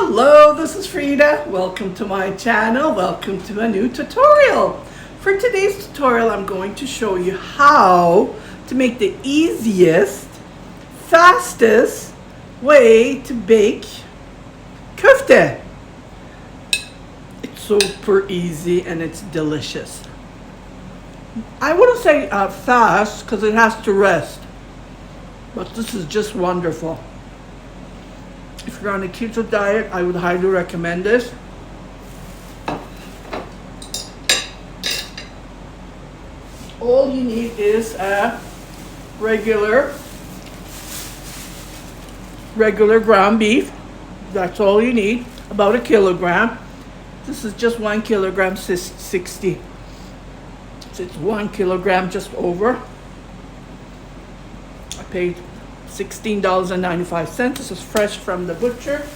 Hello, this is Frida. Welcome to my channel. Welcome to a new tutorial. For today's tutorial, I'm going to show you how to make the easiest, fastest way to bake köfte. It's super easy and it's delicious. I wouldn't say fast because it has to rest, but this is just wonderful. If you're on a keto diet, I would highly recommend this. All you need is a regular ground beef. That's all you need, about a kilogram. This is just 1 kilogram, 60. So it's 1 kilogram, just over. I paid $16.95. This is fresh from the butcher.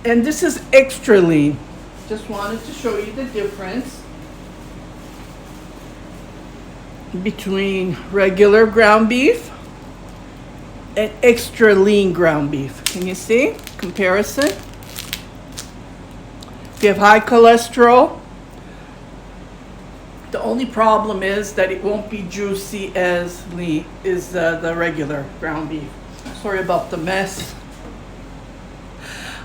And this is extra lean. Just wanted to show you the difference between regular ground beef and extra lean ground beef. Can you see comparison? If you have high cholesterol, the only problem is that it won't be juicy as the regular ground beef. Sorry about the mess.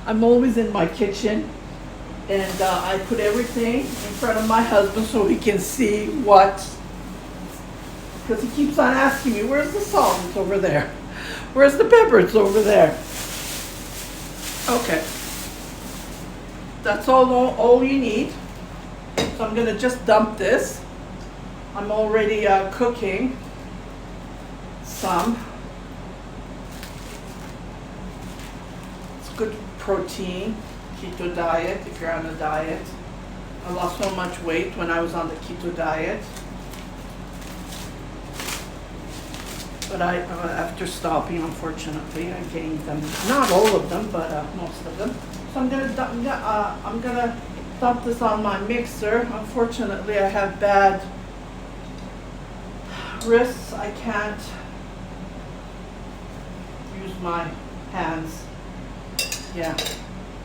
I'm always in my kitchen, and I put everything in front of my husband so he can see what, because he keeps on asking me, where's the salt? It's over there. Where's the pepper? It's over there. Okay. That's all you need. So I'm gonna just dump this. I'm already cooking some. It's good protein, keto diet, if you're on a diet. I lost so much weight when I was on the keto diet. But after stopping, unfortunately, I gained them. Not all of them, but most of them. So I'm gonna dump this on my mixer. Unfortunately, I have bad wrists. I can't use my hands. Yeah,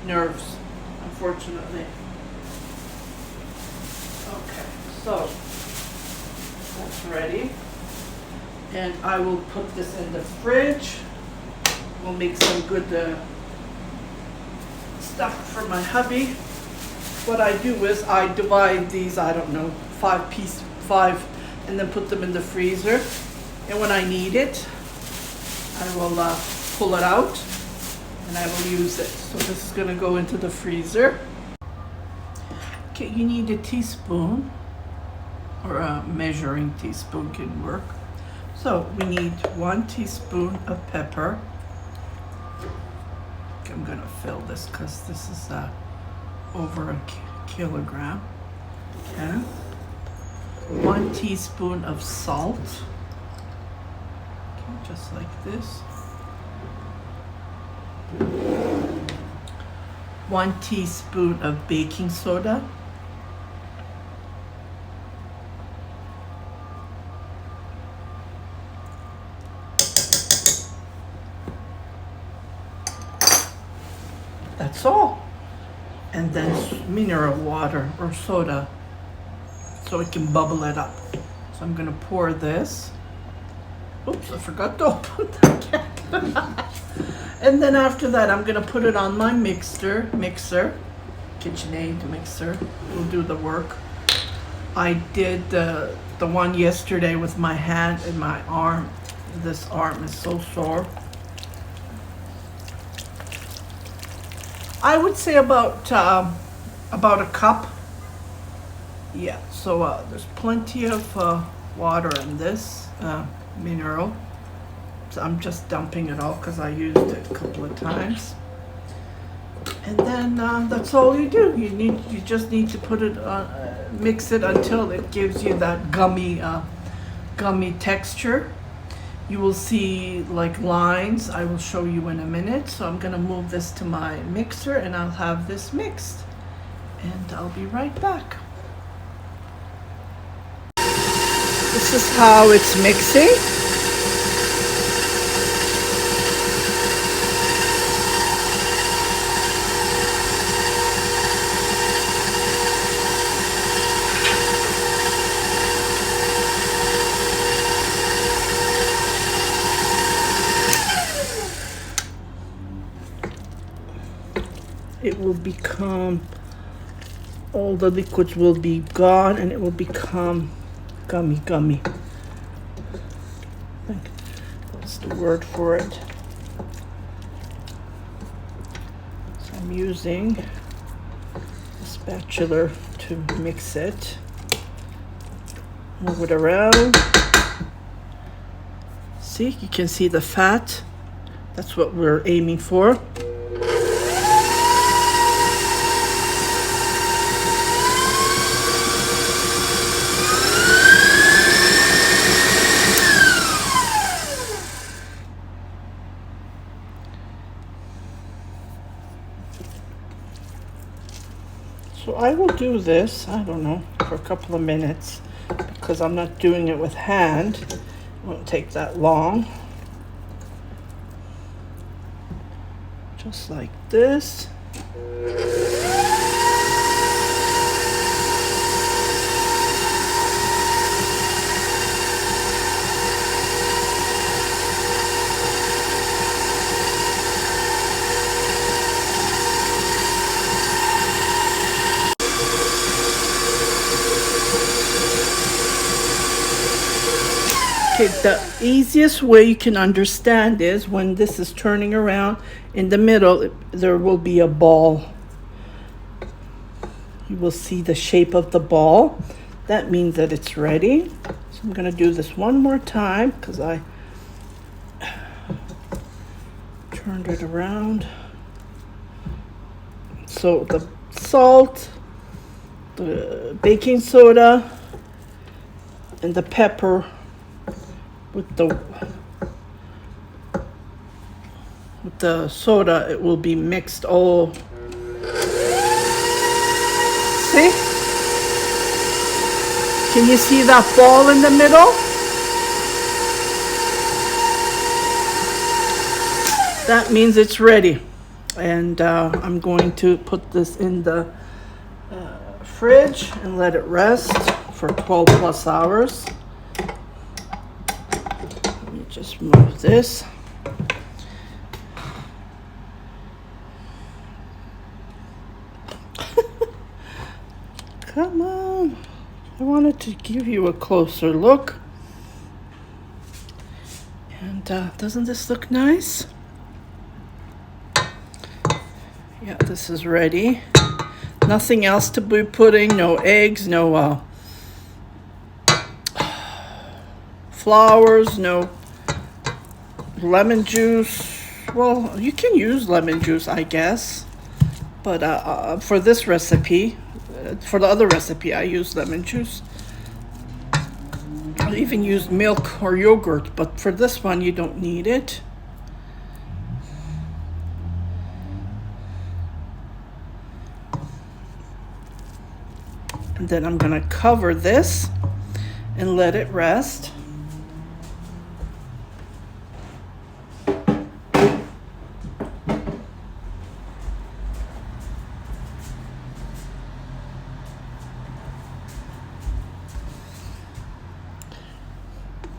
nerves, unfortunately. Okay, so that's ready. And I will put this in the fridge. We'll make some good stuff for my hubby. What I do is I divide these, I don't know, 5, and then put them in the freezer. And when I need it, I will pull it out and I will use it. So this is gonna go into the freezer. Okay, you need a teaspoon, or a measuring teaspoon can work. So we need 1 teaspoon of pepper. Okay, I'm gonna fill this because this is over a kilogram. Okay. 1 teaspoon of salt. Okay, just like this. 1 teaspoon of baking soda. That's all. And then mineral water or soda so it can bubble it up. So I'm gonna pour this. Oops, I forgot to open the cap. And then after that, I'm gonna put it on my mixer, KitchenAid mixer. Will do the work. I did the one yesterday with my hand and my arm. This arm is so sore. I would say about a cup. Yeah, so there's plenty of water in this mineral. So I'm just dumping it all because I used it a couple of times. And then that's all you do. You just need to put it mix it until it gives you that gummy texture. You will see like lines. I will show you in a minute. So I'm gonna move this to my mixer and I'll have this mixed. And I'll be right back. This is how it's mixing. it will become, all the liquids will be gone and it will become gummy. I think that's the word for it. So I'm using a spatula to mix it. Move it around. See, you can see the fat. That's what we're aiming for. So I will do this, I don't know, for a couple of minutes because I'm not doing it with hand. It won't take that long. Just like this. Okay, the easiest way you can understand is when this is turning around in the middle, there will be a ball. You will see the shape of the ball. That means that it's ready. So I'm going to do this one more time because I turned it around. So the salt, the baking soda, and the pepper with the soda, it will be mixed all. See? Can you see that ball in the middle? That means it's ready. And I'm going to put this in the fridge and let it rest for 12 plus hours. Let me just move this. Come on. I wanted to give you a closer look. And doesn't this look nice? Yeah, this is ready. Nothing else to be putting, no eggs, no flowers, no lemon juice. Well, you can use lemon juice, I guess. But for this recipe, for the other recipe, I use lemon juice. I even use milk or yogurt, but for this one, you don't need it. And then I'm going to cover this and let it rest.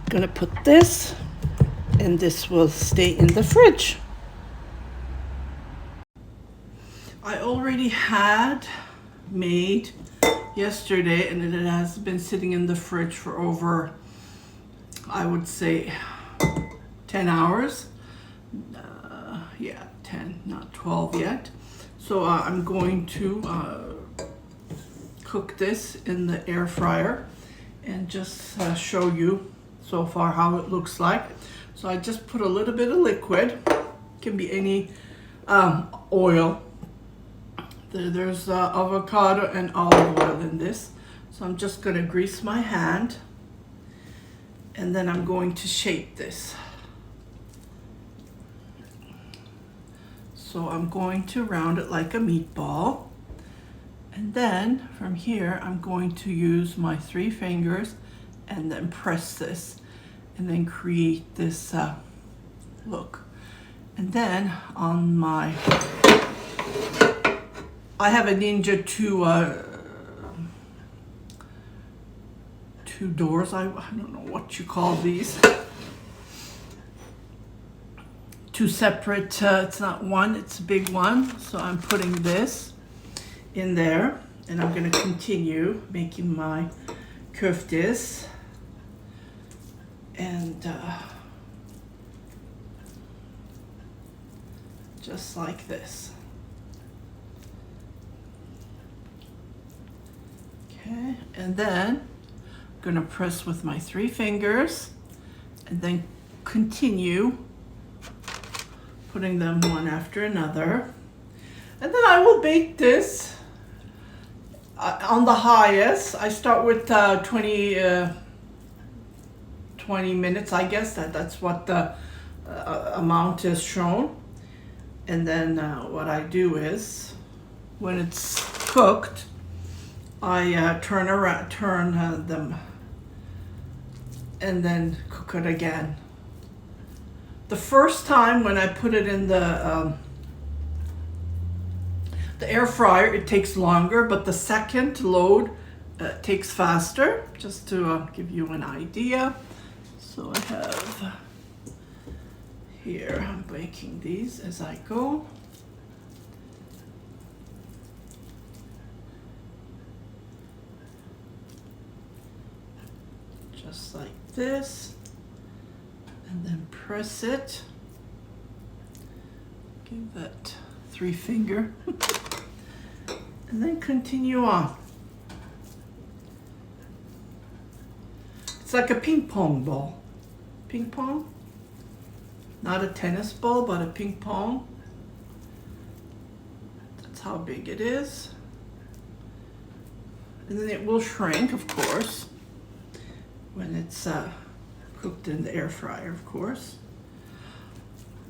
Going to put this, and this will stay in the fridge. I already had made yesterday, and it has been sitting in the fridge for over, I would say, 10 hours. Yeah, 10, not 12 yet. So I'm going to cook this in the air fryer and just show you so far how it looks like. So I just put a little bit of liquid. Can be any oil. There's avocado and olive oil in this. So I'm just going to grease my hand. And then I'm going to shape this. So I'm going to round it like a meatball. And then from here, I'm going to use my 3 fingers and then press this and then create this look. And then on my, I have a Ninja two doors, I don't know what you call these. two separate, it's not one, it's a big one. So I'm putting this in there, and I'm going to continue making my köftes. And just like this. Okay, and then I'm going to press with my 3 fingers and then continue putting them one after another. And then I will bake this on the highest. I start with 20 minutes, I guess. That's what the amount is shown. And then what I do is, when it's cooked, I turn them and then cook it again. The first time when I put it in the air fryer, it takes longer, but the second load takes faster, just to give you an idea. So I have here, I'm baking these as I go. Just like this. And then press it. Give that 3 finger. And then continue on. It's like a ping pong ball. Ping pong? Not a tennis ball, but a ping pong. That's how big it is. And then it will shrink, of course, when it's cooked in the air fryer, of course.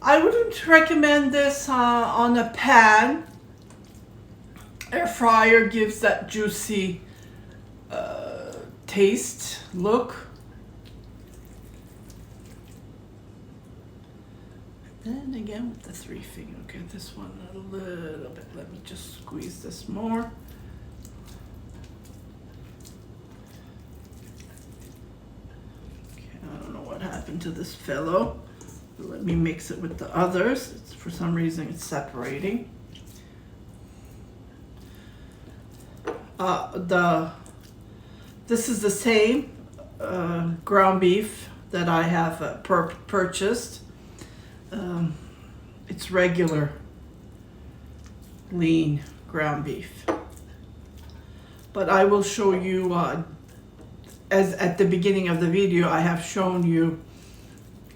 I wouldn't recommend this on a pan. Air fryer gives that juicy taste, look. And again with the 3 finger. Okay, this one a little bit. Let me just squeeze this more. Okay, I don't know what happened to this fellow. Let me mix it with the others. For some reason it's separating. This is the same ground beef that I have purchased. It's regular lean ground beef. But I will show you, as at the beginning of the video, I have shown you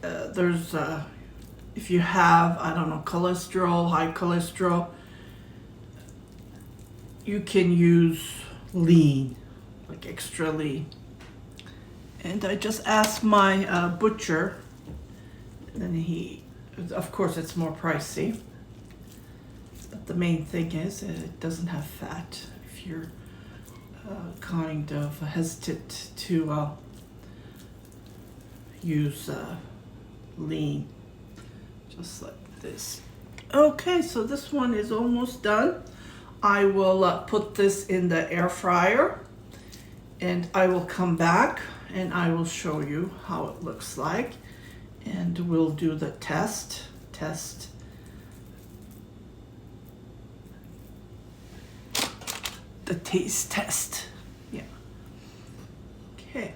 there's, if you have, I don't know, cholesterol, high cholesterol, you can use lean, like extra lean. And I just asked my butcher, and he, of course it's more pricey, but the main thing is it doesn't have fat. If you're kind of hesitant to use lean, just like this. Okay, so this one is almost done. I will put this in the air fryer, and I will come back and I will show you how it looks like, and we'll do the test, the taste test. Yeah. Okay.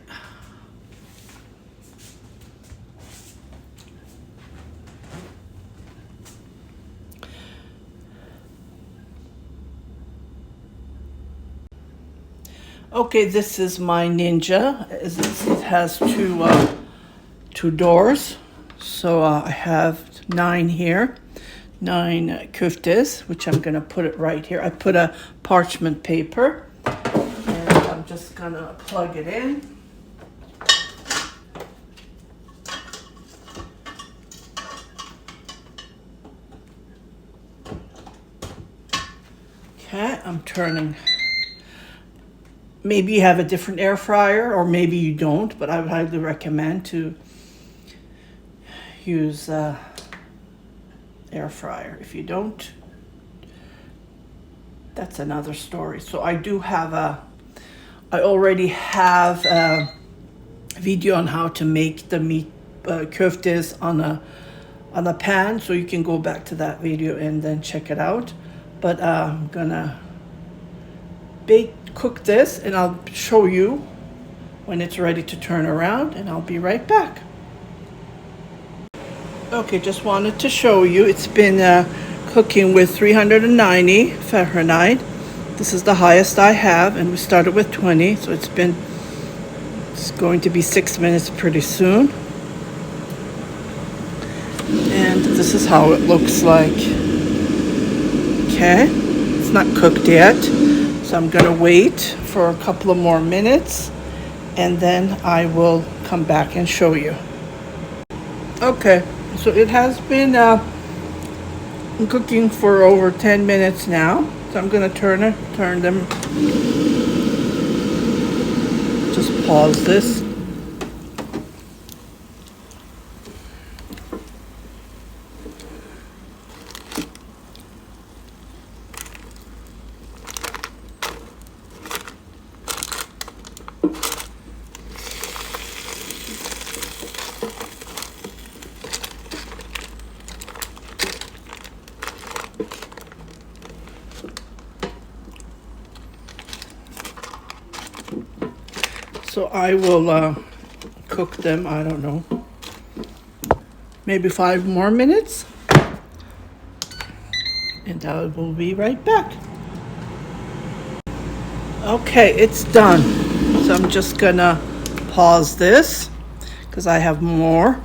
Okay, this is my Ninja. It has two doors. So I have 9 here, 9 köftes, which I'm gonna put it right here. I put a parchment paper, and I'm just gonna plug it in. Okay, I'm turning. Maybe you have a different air fryer, or maybe you don't, but I would highly recommend to use air fryer. If you don't, that's another story. So I do have I already have a video on how to make the meat köftes on on the pan, so you can go back to that video and then check it out. But I'm gonna cook this, and I'll show you when it's ready to turn around, and I'll be right back. Okay, just wanted to show you, it's been cooking with 390 Fahrenheit. This is the highest I have, and we started with 20, so it's going to be 6 minutes pretty soon. And this is how it looks like. Okay, it's not cooked yet, so I'm gonna wait for a couple of more minutes, and then I will come back and show you. Okay, so it has been cooking for over 10 minutes now. So I'm gonna turn them. Just pause this. So I will cook them, I don't know, maybe 5 more minutes, and I will be right back. Okay, it's done. So I'm just gonna pause this because I have more,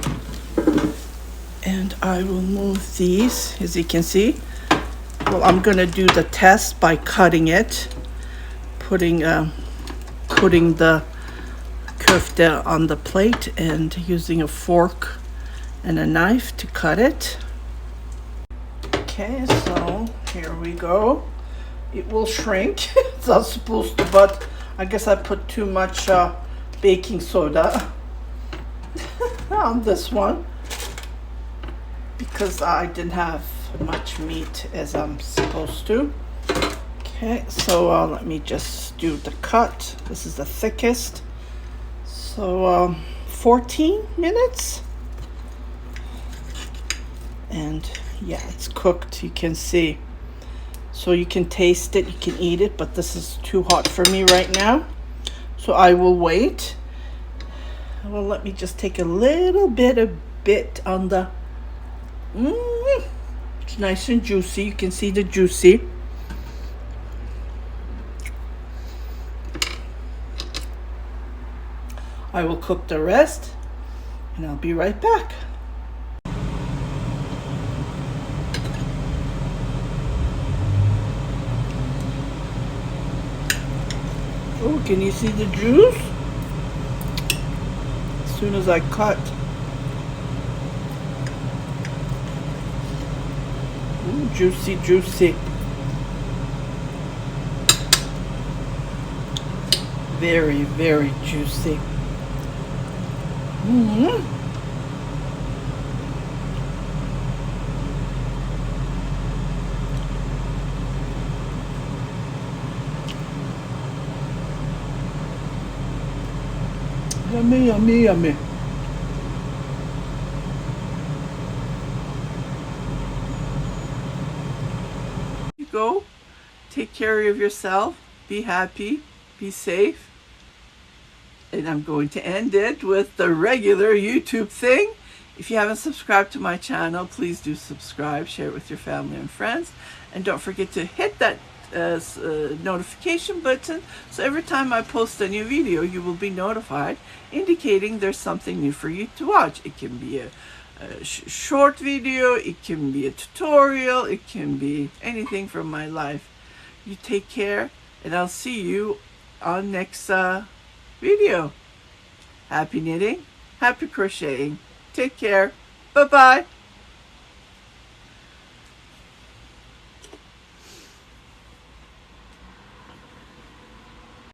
and I will move these, as you can see. Well, I'm gonna do the test by cutting it, putting the köfte on the plate and using a fork and a knife to cut it. Okay, so here we go. It will shrink. It's not supposed to, but I guess I put too much baking soda on this one because I didn't have much meat as I'm supposed to. Okay, so let me just do the cut. This is the thickest. So 14 minutes, and yeah, it's cooked, you can see. So you can taste it, you can eat it, but this is too hot for me right now. So I will wait. Well, let me just take a little bit on the, it's nice and juicy, you can see the juicy. I will cook the rest, and I'll be right back. Oh, can you see the juice? As soon as I cut. Ooh, juicy, juicy. Very, very juicy. Yummy, yummy, yummy. You go. Take care of yourself. Be happy. Be safe. And I'm going to end it with the regular YouTube thing. If you haven't subscribed to my channel, please do subscribe, share it with your family and friends, and don't forget to hit that notification button, so every time I post a new video you will be notified, indicating there's something new for you to watch. It can be a short video, it can be a tutorial, it can be anything from my life. You take care, and I'll see you on next video. Happy knitting, happy crocheting. Take care. Bye-bye.